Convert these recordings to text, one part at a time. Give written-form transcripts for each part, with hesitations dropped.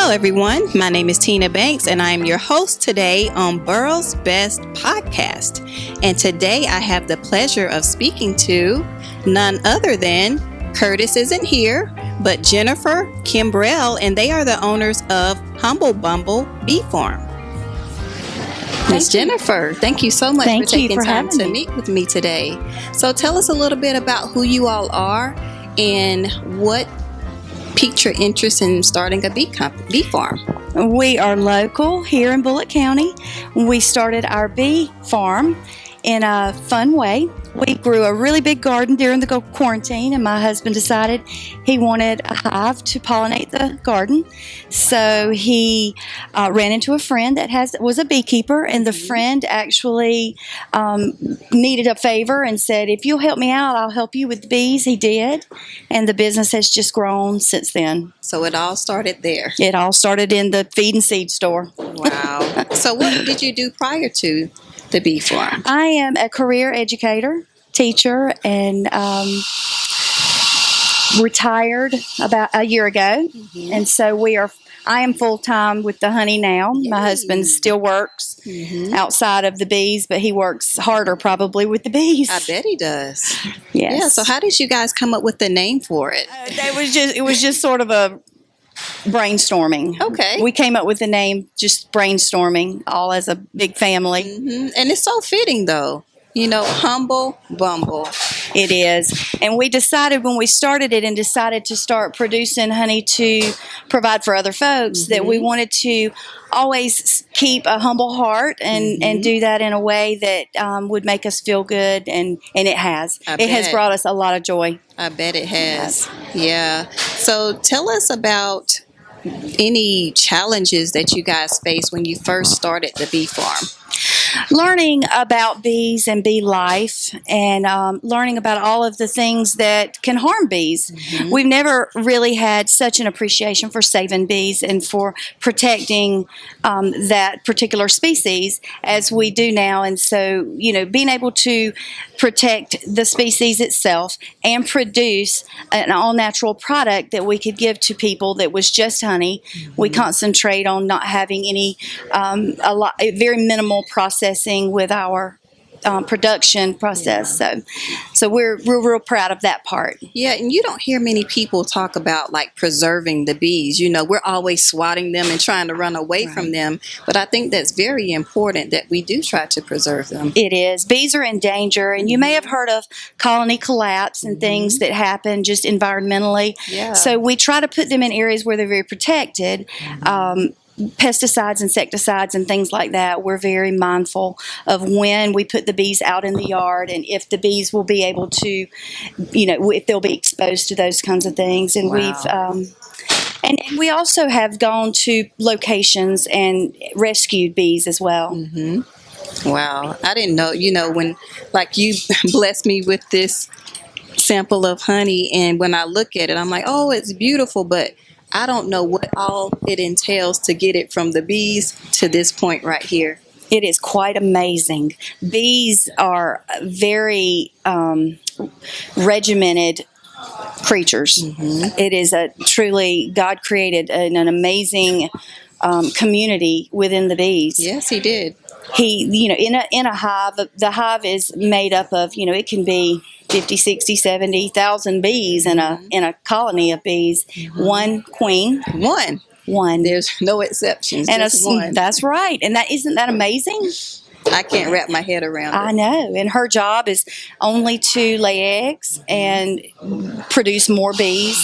Hello, everyone. My name is Tina Banks, and I am your host today on Burrow's Best Podcast. And today I have the pleasure of speaking to none other than Curtis isn't here, but Jennifer Kimbrell, and they are the owners of Humble Bumble Bee Farm. Miss Jennifer, thank you so much for taking time to meet with me today. So tell us a little bit about who you all are and what piqued your interest in starting a bee farm. We are local here in Bullitt County. We started our bee farm in a fun way. We grew a really big garden during the quarantine, and my husband decided he wanted a hive to pollinate the garden. So he ran into a friend that was a beekeeper, and the friend actually needed a favor and said, "If you'll help me out, I'll help you with the bees." He did, and the business has just grown since then. So it all started there. It all started in the feed and seed store. Wow. So what did you do prior to the bee farm? I am a career educator, teacher, and retired about a year ago. Mm-hmm. And so I am full-time with the honey now. Yay. My husband still works outside of the bees, but he works harder probably with the bees. I bet he does. Yes. Yeah, so how did you guys come up with the name for it? It was just sort of a brainstorming. Okay. We came up with the name just brainstorming, all as a big family. Mm-hmm. And it's so fitting, though. You know, Humble Bumble. It is. And we decided when we started it and decided to start producing honey to provide for other folks that we wanted to always keep a humble heart and do that in a way that would make us feel good. And it has. It has brought us a lot of joy. I bet it has. Yeah. So tell us about any challenges that you guys faced when you first started the bee farm. Learning about bees and bee life, and learning about all of the things that can harm bees. Mm-hmm. We've never really had such an appreciation for saving bees and for protecting that particular species as we do now. And so, being able to protect the species itself and produce an all-natural product that we could give to people that was just honey. Mm-hmm. We concentrate on not having any, very minimal processing with our production process. Yeah. So we're real proud of that part. Yeah, and you don't hear many people talk about like preserving the bees. We're always swatting them and trying to run away from them. But I think that's very important that we do try to preserve them. It is. Bees are in danger, and you may have heard of colony collapse and things that happen just environmentally. Yeah. So we try to put them in areas where they're very protected. Pesticides, insecticides, and things like that. We're very mindful of when we put the bees out in the yard and if the bees will be able to, if they'll be exposed to those kinds of things. And and we also have gone to locations and rescued bees as well. Mm-hmm. Wow. I didn't know, when you blessed me with this sample of honey, and when I look at it, I'm like, oh, it's beautiful, but I don't know what all it entails to get it from the bees to this point right here. It is quite amazing. Bees are very regimented creatures. Mm-hmm. It is a truly God created an amazing community within the bees. Yes, he did. He, in a hive, the hive is made up of, it can be 50, 60, 70,000 bees in a colony of bees. Mm-hmm. One queen. One. There's no exceptions. And just one. That's right. And isn't that amazing? I can't wrap my head around it. I know. And her job is only to lay eggs and produce more bees.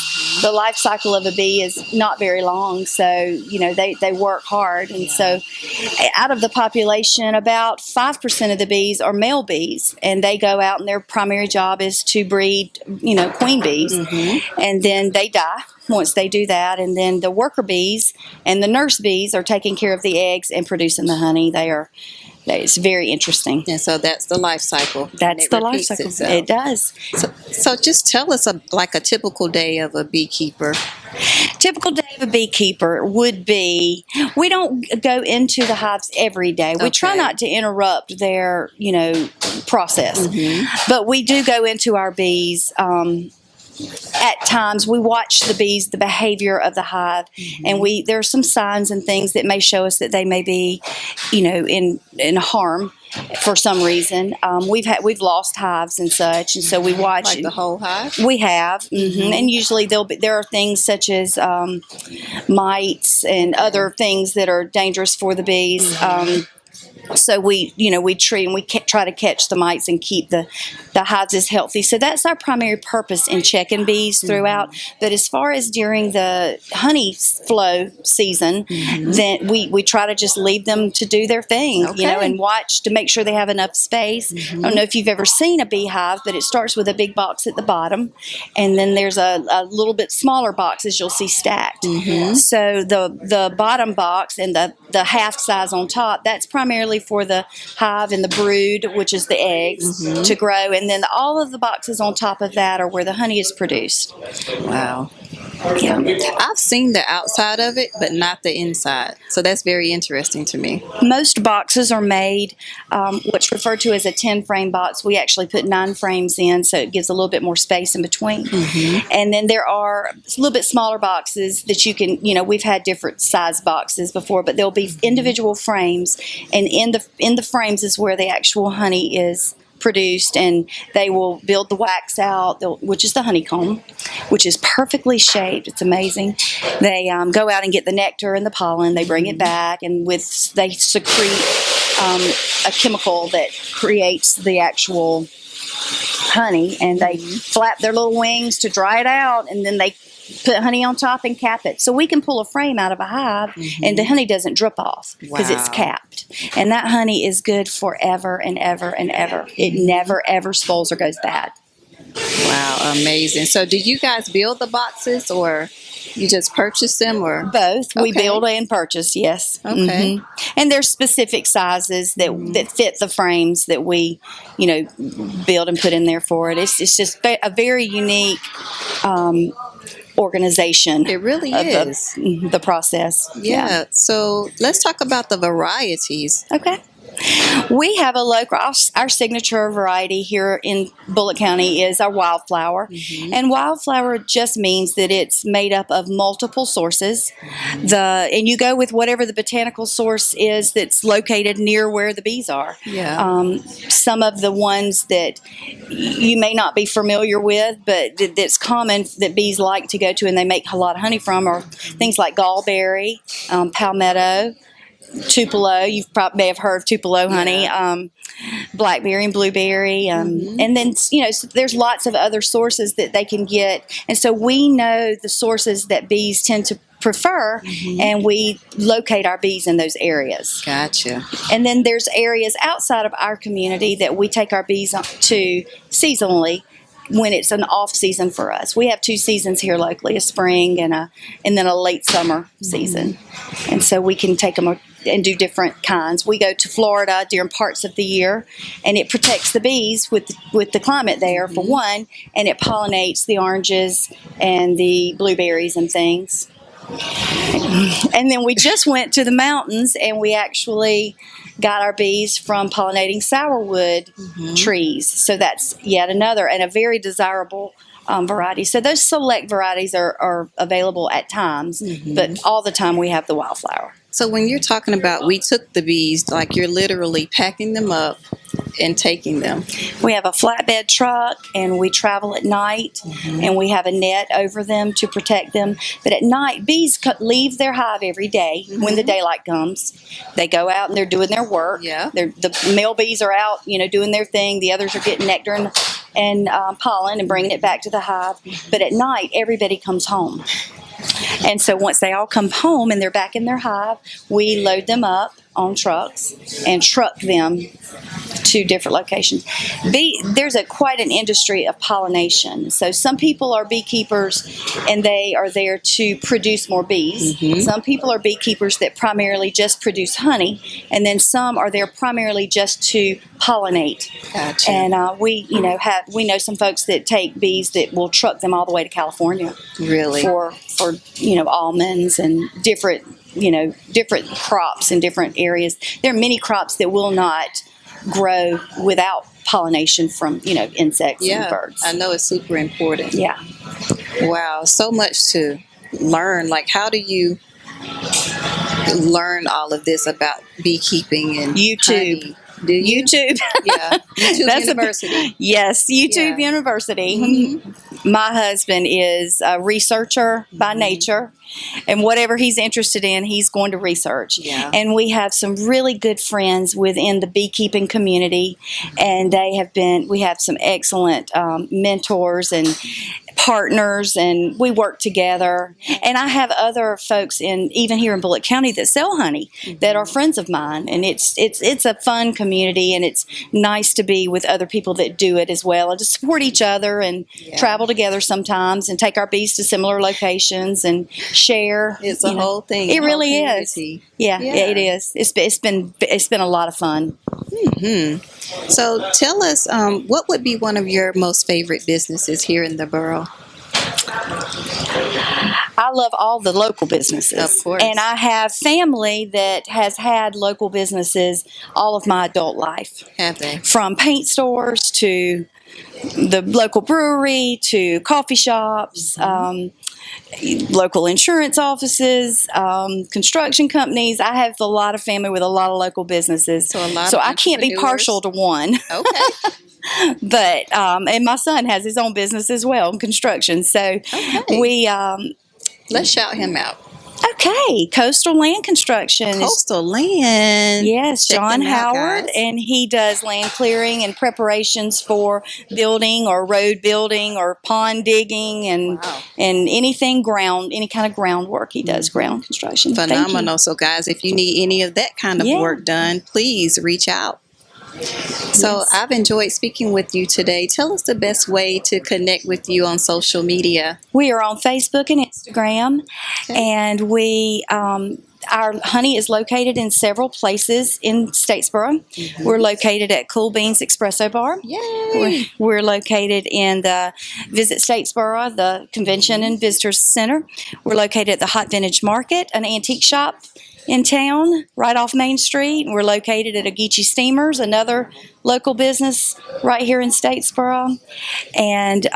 The life cycle of a bee is not very long, so they work hard. And so out of the population, about 5% of the bees are male bees, and they go out and their primary job is to breed queen bees. Mm-hmm. And then they die once they do that, and then the worker bees and the nurse bees are taking care of the eggs and producing the honey. It's very interesting. And so that's the life cycle. That's the life cycle. Itself. It does. So just tell us a typical day of a beekeeper. Typical day of a beekeeper would be, we don't go into the hives every day. We try not to interrupt their, process. Mm-hmm. But we do go into our bees at times we watch the bees, the behavior of the hive, and there are some signs and things that may show us that they may be, in harm for some reason. We've lost hives and such, and so we watch Like the whole hive. We have, and usually there are things such as mites and other things that are dangerous for the bees. So we treat and we try to catch the mites and keep the hives as healthy. So that's our primary purpose in checking bees throughout. But as far as during the honey flow season, then we try to just leave them to do their thing, and watch to make sure they have enough space. I don't know if you've ever seen a beehive, but it starts with a big box at the bottom, and then there's a little bit smaller boxes you'll see stacked. So the bottom box and the half size on top, that's primarily for the hive and the brood, which is the eggs, to grow. And then all of the boxes on top of that are where the honey is produced. Wow. Yeah. I've seen the outside of it, but not the inside. So that's very interesting to me. Most boxes are made what's referred to as a 10-frame box. We actually put 9 frames in, so it gives a little bit more space in between. And then there are a little bit smaller boxes that you can, we've had different size boxes before, but there'll be individual frames, and in the frames is where the actual honey is produced, and they will build the wax out, which is the honeycomb, which is perfectly shaped. It's amazing. They go out and get the nectar and the pollen. They bring it back, and they secrete a chemical that creates the actual honey, and they flap their little wings to dry it out, and then they put honey on top and cap it. So we can pull a frame out of a hive and the honey doesn't drip off because it's capped. And that honey is good forever and ever and ever. It never, ever spoils or goes bad. Wow, amazing. So do you guys build the boxes, or you just purchase them, or both? We build and purchase, yes. Okay. And there's specific sizes that fit the frames that we, build and put in there for it. It's just a very unique organization. It really is. The process. Yeah. So let's talk about the varieties. Okay. We have a local, our signature variety here in Bullitt County is our wildflower. And wildflower just means that it's made up of multiple sources. And you go with whatever the botanical source is that's located near where the bees are. Yeah. Some of the ones that you may not be familiar with, but that's common that bees like to go to and they make a lot of honey from, are things like gallberry, palmetto, Tupelo. You may have heard of Tupelo honey, blackberry and blueberry, and then so there's lots of other sources that they can get, and so we know the sources that bees tend to prefer, and we locate our bees in those areas. Gotcha. And then there's areas outside of our community that we take our bees to seasonally, when it's an off season for us. We have 2 seasons here locally, a spring and then a late summer season. And so we can take them and do different kinds. We go to Florida during parts of the year, and it protects the bees with the climate there, for one, and it pollinates the oranges and the blueberries and things. And then we just went to the mountains, and we actually got our bees from pollinating sourwood trees. So that's yet another and a very desirable variety. So those select varieties are available at times, but all the time we have the wildflower. So when you're talking about we took the bees, like you're literally packing them up and taking them. We have a flatbed truck, and we travel at night, and we have a net over them to protect them. But at night, bees leave their hive every day when the daylight comes. They go out and they're doing their work. Yeah. The male bees are out, doing their thing. The others are getting nectar and pollen and bringing it back to the hive. But at night, everybody comes home. And so once they all come home and they're back in their hive, we load them up on trucks and truck them to different locations. There's quite an industry of pollination. So some people are beekeepers and they are there to produce more bees. Some people are beekeepers that primarily just produce honey, and then some are there primarily just to pollinate. Gotcha. And we know some folks that take bees that will truck them all the way to California. Really? For almonds and different crops in different areas. There are many crops that will not grow without pollination from, insects and birds. I know it's super important. Yeah. Wow, so much to learn. Like, how do you learn all of this about beekeeping and YouTube? Honey? Do you? YouTube. Yeah, YouTube University. Yes, YouTube University. Mm-hmm. My husband is a researcher by nature, and whatever he's interested in, he's going to research. Yeah. And we have some really good friends within the beekeeping community, and we have some excellent mentors and partners, and we work together. And I have other folks even here in Bullitt County that sell honey that are friends of mine, and it's a fun community, and it's nice to be with other people that do it as well, and to support each other and travel together sometimes and take our bees to similar locations and share. It's a whole thing. It really is. Yeah, yeah, it is. It's been a lot of fun. So tell us, what would be one of your most favorite businesses here in the borough? I love all the local businesses. Of course. And I have family that has had local businesses all of my adult life. Have they? From paint stores to the local brewery to coffee shops, local insurance offices, construction companies. I have a lot of family with a lot of local businesses. So I can't be partial to one. Okay. But and my son has his own business as well, construction. So let's shout him out. Okay, Coastal Land Construction. Coastal Land. Yes, Check John them out, Howard, guys. and he does land clearing and preparations for building or road building or pond digging and anything any kind of groundwork. He does ground construction. Phenomenal. So, guys, if you need any of that kind of work done, please reach out. So I've enjoyed speaking with you today. Tell us the best way to connect with you on social media. We are on Facebook and Instagram, and our honey is located in several places in Statesboro. We're located at Cool Beans Espresso Bar. Yay! We're located in the Visit Statesboro, the Convention and Visitors Center. We're located at the Hot Vintage Market, an antique shop in town, right off Main Street. We're located at Ageechee Steamers, another local business right here in Statesboro. And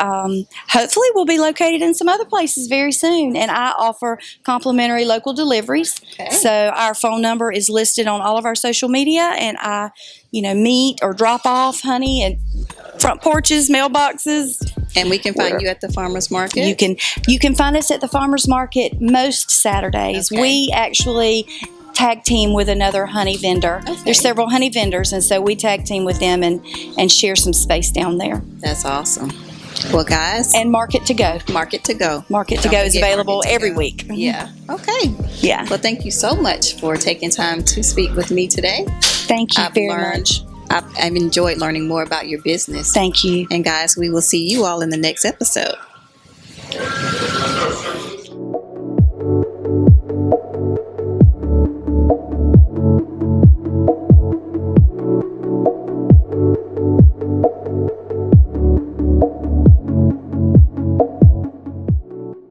hopefully we'll be located in some other places very soon. And I offer complimentary local deliveries. So our phone number is listed on all of our social media, and I, meet or drop off honey at front porches, mailboxes. And we can find you at the farmers market? You can find us at the farmers market most Saturdays. We actually tag team with another honey vendor. There's several honey vendors, and so we tag team with them and share some space down there. That's awesome. Well, guys. And Market to Go. Market to Go. Market to Go is available every week. Yeah. Okay. Yeah. Well, thank you so much for taking time to speak with me today. Thank you very much. I've enjoyed learning more about your business. Thank you. And guys, we will see you all in the next episode.